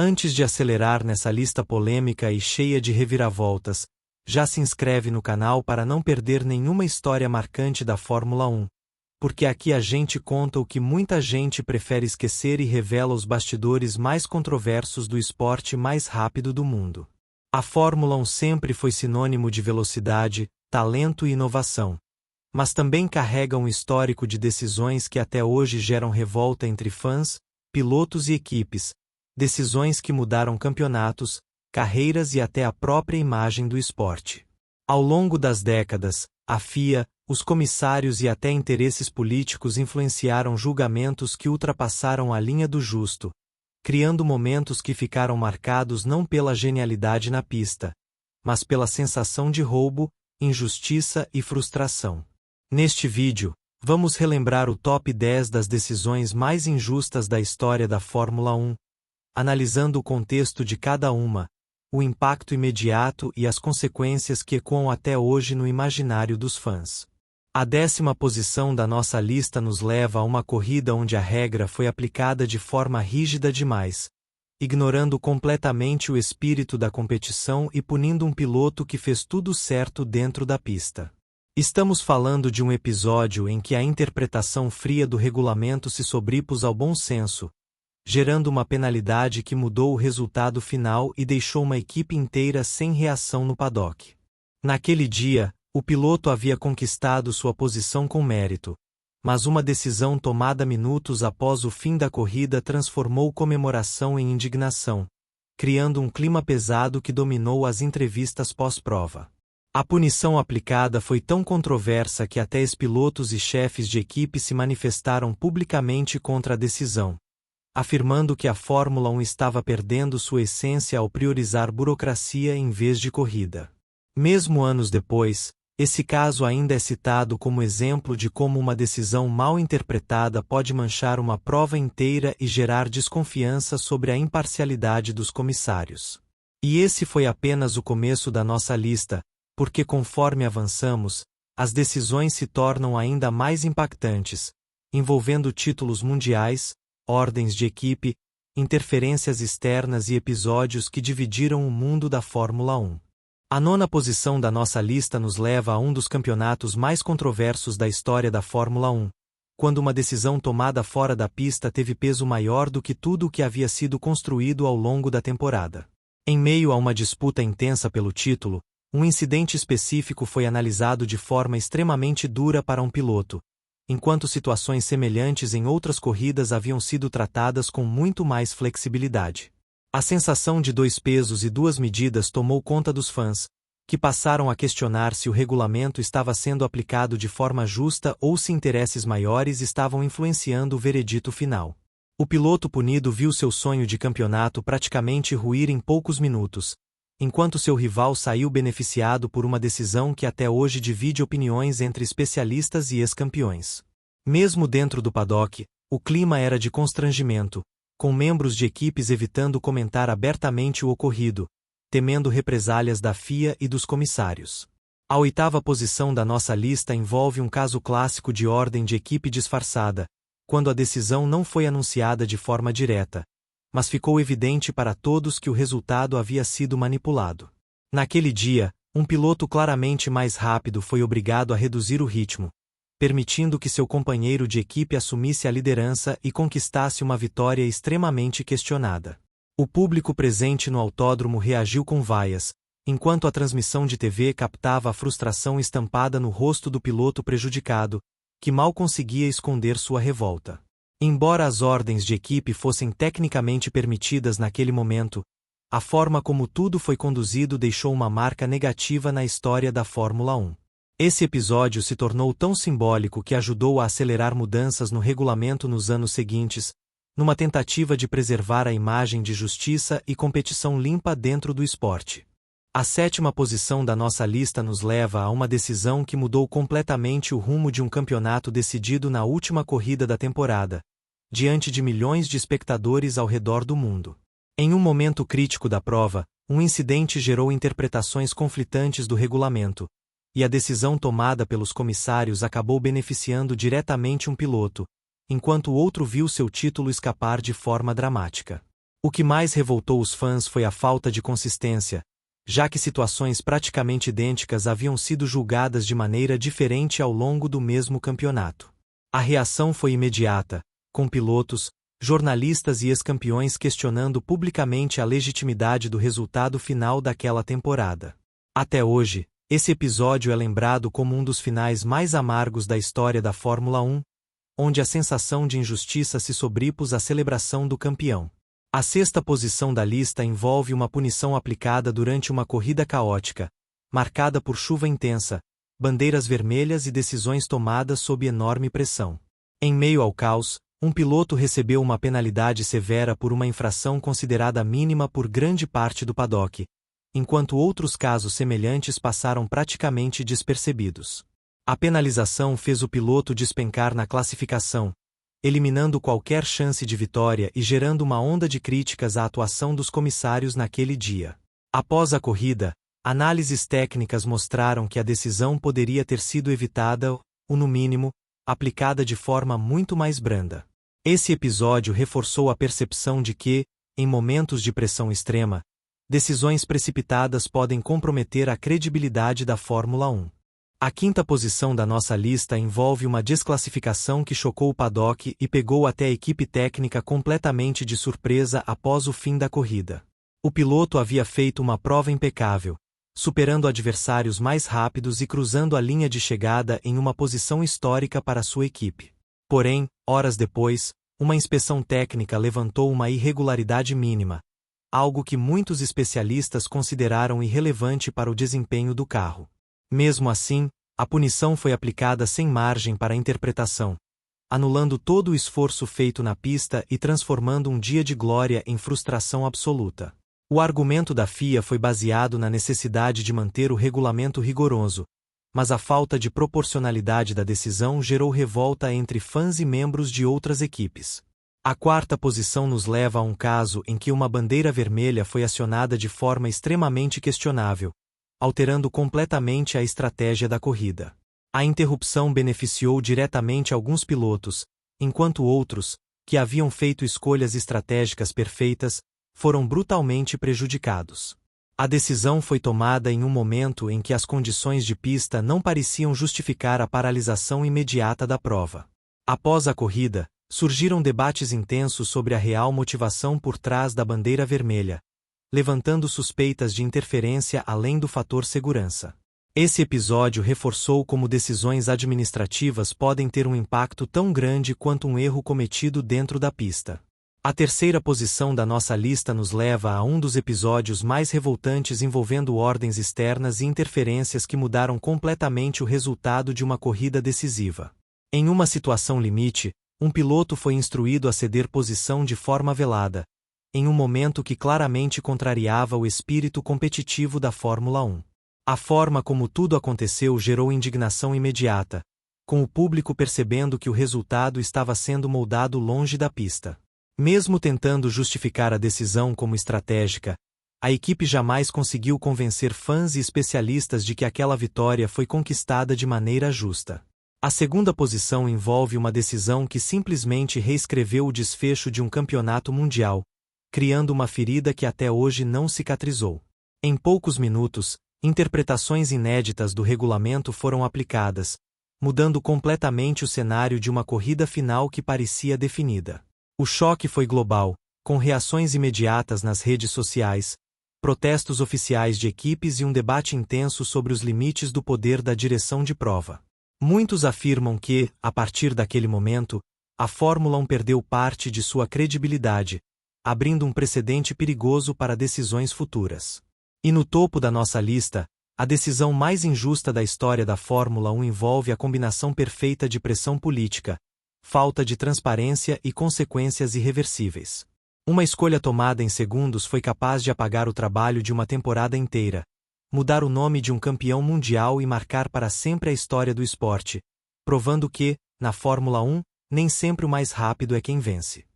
Antes de acelerar nessa lista polêmica e cheia de reviravoltas, já se inscreve no canal para não perder nenhuma história marcante da Fórmula 1, porque aqui a gente conta o que muita gente prefere esquecer e revela os bastidores mais controversos do esporte mais rápido do mundo. A Fórmula 1 sempre foi sinônimo de velocidade, talento e inovação, mas também carrega um histórico de decisões que até hoje geram revolta entre fãs, pilotos e equipes, decisões que mudaram campeonatos, carreiras e até a própria imagem do esporte. Ao longo das décadas, a FIA, os comissários e até interesses políticos influenciaram julgamentos que ultrapassaram a linha do justo, criando momentos que ficaram marcados não pela genialidade na pista, mas pela sensação de roubo, injustiça e frustração. Neste vídeo, vamos relembrar o top 10 das decisões mais injustas da história da Fórmula 1, analisando o contexto de cada uma, o impacto imediato e as consequências que ecoam até hoje no imaginário dos fãs. A 10ª posição da nossa lista nos leva a uma corrida onde a regra foi aplicada de forma rígida demais, ignorando completamente o espírito da competição e punindo um piloto que fez tudo certo dentro da pista. Estamos falando de um episódio em que a interpretação fria do regulamento se sobrepôs ao bom senso, gerando uma penalidade que mudou o resultado final e deixou uma equipe inteira sem reação no paddock. Naquele dia, o piloto havia conquistado sua posição com mérito, mas uma decisão tomada minutos após o fim da corrida transformou comemoração em indignação, criando um clima pesado que dominou as entrevistas pós-prova. A punição aplicada foi tão controversa que até ex-pilotos e chefes de equipe se manifestaram publicamente contra a decisão, afirmando que a Fórmula 1 estava perdendo sua essência ao priorizar burocracia em vez de corrida. Mesmo anos depois, esse caso ainda é citado como exemplo de como uma decisão mal interpretada pode manchar uma prova inteira e gerar desconfiança sobre a imparcialidade dos comissários. E esse foi apenas o começo da nossa lista, porque conforme avançamos, as decisões se tornam ainda mais impactantes, envolvendo títulos mundiais, ordens de equipe, interferências externas e episódios que dividiram o mundo da Fórmula 1. A 9ª posição da nossa lista nos leva a um dos campeonatos mais controversos da história da Fórmula 1, quando uma decisão tomada fora da pista teve peso maior do que tudo o que havia sido construído ao longo da temporada. Em meio a uma disputa intensa pelo título, um incidente específico foi analisado de forma extremamente dura para um piloto, enquanto situações semelhantes em outras corridas haviam sido tratadas com muito mais flexibilidade. A sensação de dois pesos e duas medidas tomou conta dos fãs, que passaram a questionar se o regulamento estava sendo aplicado de forma justa ou se interesses maiores estavam influenciando o veredito final. O piloto punido viu seu sonho de campeonato praticamente ruir em poucos minutos, enquanto seu rival saiu beneficiado por uma decisão que até hoje divide opiniões entre especialistas e ex-campeões. Mesmo dentro do paddock, o clima era de constrangimento, com membros de equipes evitando comentar abertamente o ocorrido, temendo represálias da FIA e dos comissários. A 8ª posição da nossa lista envolve um caso clássico de ordem de equipe disfarçada, quando a decisão não foi anunciada de forma direta, mas ficou evidente para todos que o resultado havia sido manipulado. Naquele dia, um piloto claramente mais rápido foi obrigado a reduzir o ritmo, permitindo que seu companheiro de equipe assumisse a liderança e conquistasse uma vitória extremamente questionada. O público presente no autódromo reagiu com vaias, enquanto a transmissão de TV captava a frustração estampada no rosto do piloto prejudicado, que mal conseguia esconder sua revolta. Embora as ordens de equipe fossem tecnicamente permitidas naquele momento, a forma como tudo foi conduzido deixou uma marca negativa na história da Fórmula 1. Esse episódio se tornou tão simbólico que ajudou a acelerar mudanças no regulamento nos anos seguintes, numa tentativa de preservar a imagem de justiça e competição limpa dentro do esporte. A 7ª posição da nossa lista nos leva a uma decisão que mudou completamente o rumo de um campeonato decidido na última corrida da temporada, diante de milhões de espectadores ao redor do mundo. Em um momento crítico da prova, um incidente gerou interpretações conflitantes do regulamento, e a decisão tomada pelos comissários acabou beneficiando diretamente um piloto, enquanto o outro viu seu título escapar de forma dramática. O que mais revoltou os fãs foi a falta de consistência, já que situações praticamente idênticas haviam sido julgadas de maneira diferente ao longo do mesmo campeonato. A reação foi imediata, com pilotos, jornalistas e ex-campeões questionando publicamente a legitimidade do resultado final daquela temporada. Até hoje, esse episódio é lembrado como um dos finais mais amargos da história da Fórmula 1, onde a sensação de injustiça se sobrepôs à celebração do campeão. A sexta posição da lista envolve uma punição aplicada durante uma corrida caótica, marcada por chuva intensa, bandeiras vermelhas e decisões tomadas sob enorme pressão. Em meio ao caos, um piloto recebeu uma penalidade severa por uma infração considerada mínima por grande parte do paddock, enquanto outros casos semelhantes passaram praticamente despercebidos. A penalização fez o piloto despencar na classificação, eliminando qualquer chance de vitória e gerando uma onda de críticas à atuação dos comissários naquele dia. Após a corrida, análises técnicas mostraram que a decisão poderia ter sido evitada ou, no mínimo, aplicada de forma muito mais branda. Esse episódio reforçou a percepção de que, em momentos de pressão extrema, decisões precipitadas podem comprometer a credibilidade da Fórmula 1. A quinta posição da nossa lista envolve uma desclassificação que chocou o paddock e pegou até a equipe técnica completamente de surpresa após o fim da corrida. O piloto havia feito uma prova impecável, superando adversários mais rápidos e cruzando a linha de chegada em uma posição histórica para sua equipe. Porém, horas depois, uma inspeção técnica levantou uma irregularidade mínima, algo que muitos especialistas consideraram irrelevante para o desempenho do carro. Mesmo assim, a punição foi aplicada sem margem para interpretação, anulando todo o esforço feito na pista e transformando um dia de glória em frustração absoluta. O argumento da FIA foi baseado na necessidade de manter o regulamento rigoroso, mas a falta de proporcionalidade da decisão gerou revolta entre fãs e membros de outras equipes. A quarta posição nos leva a um caso em que uma bandeira vermelha foi acionada de forma extremamente questionável, alterando completamente a estratégia da corrida. A interrupção beneficiou diretamente alguns pilotos, enquanto outros, que haviam feito escolhas estratégicas perfeitas, foram brutalmente prejudicados. A decisão foi tomada em um momento em que as condições de pista não pareciam justificar a paralisação imediata da prova. Após a corrida, surgiram debates intensos sobre a real motivação por trás da bandeira vermelha, levantando suspeitas de interferência além do fator segurança. Esse episódio reforçou como decisões administrativas podem ter um impacto tão grande quanto um erro cometido dentro da pista. A terceira posição da nossa lista nos leva a um dos episódios mais revoltantes envolvendo ordens externas e interferências que mudaram completamente o resultado de uma corrida decisiva. Em uma situação limite, um piloto foi instruído a ceder posição de forma velada, em um momento que claramente contrariava o espírito competitivo da Fórmula 1. A forma como tudo aconteceu gerou indignação imediata, com o público percebendo que o resultado estava sendo moldado longe da pista. Mesmo tentando justificar a decisão como estratégica, a equipe jamais conseguiu convencer fãs e especialistas de que aquela vitória foi conquistada de maneira justa. A segunda posição envolve uma decisão que simplesmente reescreveu o desfecho de um campeonato mundial, criando uma ferida que até hoje não cicatrizou. Em poucos minutos, interpretações inéditas do regulamento foram aplicadas, mudando completamente o cenário de uma corrida final que parecia definida. O choque foi global, com reações imediatas nas redes sociais, protestos oficiais de equipes e um debate intenso sobre os limites do poder da direção de prova. Muitos afirmam que, a partir daquele momento, a Fórmula 1 perdeu parte de sua credibilidade, abrindo um precedente perigoso para decisões futuras. E no topo da nossa lista, a decisão mais injusta da história da Fórmula 1 envolve a combinação perfeita de pressão política, falta de transparência e consequências irreversíveis. Uma escolha tomada em segundos foi capaz de apagar o trabalho de uma temporada inteira, mudar o nome de um campeão mundial e marcar para sempre a história do esporte, provando que, na Fórmula 1, nem sempre o mais rápido é quem vence.